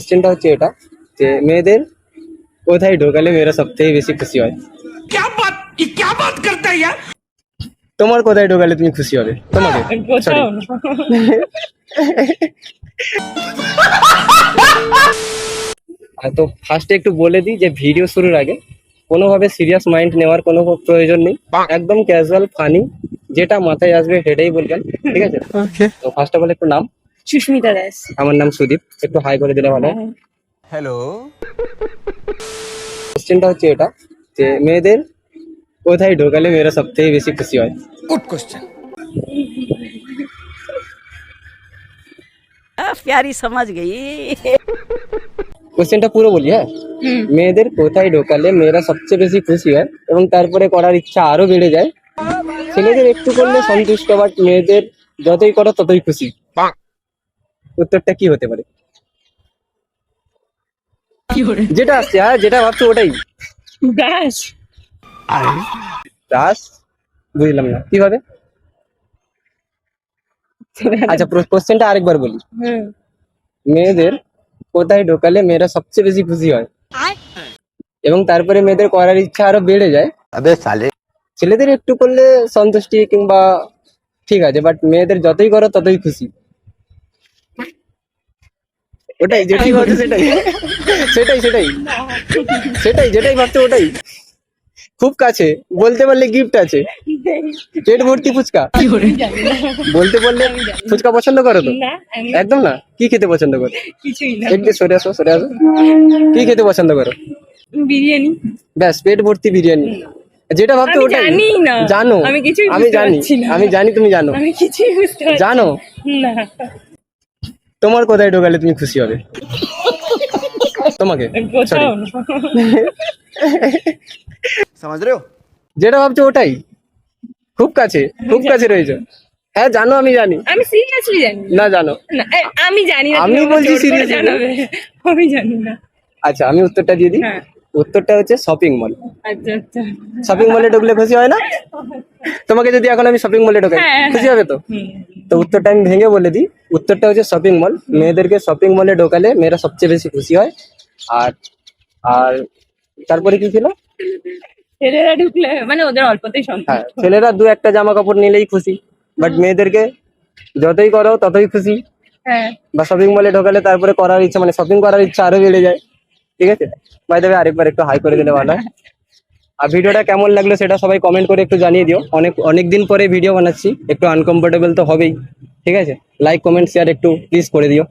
কোশ্চেনটা হচ্ছে এটা যে মেয়েদের কোথায় ঢোকালে মেয়েরা সবথেকে বেশি খুশি হয়। क्या बात करता है यार। তোমার কোথায় ঢোকালে তুমি খুশি হবে? তোমাকে Sorry. তো ফার্স্টে একটু বলে দিই যে ভিডিও শুরুর আগে কোনোভাবে সিরিয়াস মাইন্ড নেওয়ার কোনো প্রয়োজন নেই, একদম ক্যাজুয়াল ফানি যেটা মাথায় আসবে সেটাই বলবেন, ঠিক আছে? তো ফার্স্ট অফ অল একটু নাম। সুস্মিতা দাস। আমার নাম সুদীপ, একটু হাই করে দিলে ভালো হয়। हेलो। কোশ্চেনটা হচ্ছে এটা যে মেয়েদের কোথায় ঢোকালে মেয়েরা সবথেকে বেশি খুশি হয়। Good question. प्यारी समझ गई। কোশ্চেনটা পুরো বলি, হ্যাঁ। মেয়েদের কোথায় ঢোকালে মেয়েরা সবচেয়ে বেশি খুশি হয় এবং তারপরে করার ইচ্ছা আরো বেড়ে যায়। ছেলেদের একটু করলে সন্তুষ্ট, বাট মেয়েদের যতই করো ততই খুশি। উত্তরটা কি হতে পারে? যেটা আসছে, হ্যাঁ, যেটা ভাবছো ওটাই। দাস। দাস? বুঝলাম না কিভাবে। আচ্ছা, কোশ্চেনটা আরেকবার বলি। মেয়েদের কোথায় ঢোকালে মেয়েরা সবচেয়ে বেশি খুশি হয় এবং তারপরে মেয়েদের করার ইচ্ছা আরো বেড়ে যায়। अबे साले। ছেলেদের একটু করলে সন্তুষ্টি কিংবা ঠিক আছে, বাট মেয়েদের যতই করো ততই খুশি। ওটাই যেটাই ভাবছো সেটাই সেটাই সেটাই সেটাই যেটাই ভাবছো ওটাই। খুব কাছে, বলতে পারলে গিফট আছে। পেট ভর্তি ফুচকা। বলতে বললে ফুচকা পছন্দ করো তো? একদম না। কি খেতে পছন্দ করো? কিছুই না। একটু সরে আসো, সরে আসো। কি খেতে পছন্দ করো? বিরিয়ানি। ব্যাস, পেট ভর্তি বিরিয়ানি। যেটা ভাবছো আমি ওটাই। জানি না। জানো? আমি কিছুই আমি বুঝতে জানি, পারছি না। আমি জানি তুমি জানো। আমি কিছুই বুঝতে পারছি জানো? না। তোমার কোথায় ঢোকালে তুমি খুশি হবে? তোমাকে Sorry. কোথাও না। समझ रहे हो। যেটা ভাবছো ওটাই। খুব কাছে, খুব কাছে রয়েছে। হ্যাঁ জানো, আমি জানি। আমি সিরিয়াসলি জানি না জানো। না। আমি জানি না। আমি তুমি আমাকে বলছি জোর করে seriously। জানাবে। আমি জানি না। আচ্ছা, আমি উত্তরটা দিয়ে দিই। হ্যাঁ। উত্তরটা হচ্ছে শপিং মল। আচ্ছা আচ্ছা। শপিং মলে ঢুকলে খুশি হয় না? তোমাকে যদি এখন আমি শপিং মলে ঢোকাই, হ্যাঁ, খুশি হবে তো? তো উত্তরটা আমি ভেঙে বলে দিই। উত্তরটা হচ্ছে শপিং মল। মেয়েদেরকে শপিং মলে ঢোকালে মেয়েরা সবচেয়ে বেশি খুশি হয়। আর আর তারপরে কি ছিল? ছেলেরা ঢুকলে মানে ওদের অল্পতেই হ্যাঁ, সন্তুষ্ট। ছেলেরা দু একটা জামা কাপড় নিলেই খুশি, বাট মেয়েদেরকে যতই করো ততই খুশি। হ্যাঁ। বা শপিং মলে ঢোকালে তারপরে করার ইচ্ছা, মানে শপিং করার ইচ্ছা আরো বেড়ে যায়, ঠিক আছে? বাই দ্য ওয়ে, আরেকবার একটু হাই করে দিলে ভালো হয়। আর ভিডিওটা কেমন লাগলো সেটা সবাই কমেন্ট করে একটু জানিয়ে দিও। অনেক দিন পরে ভিডিও বানাচ্ছি, একটু আনকমফোর্টেবল তো হবেই, ঠিক আছে? লাইক কমেন্ট শেয়ার একটু প্লিজ করে দিও।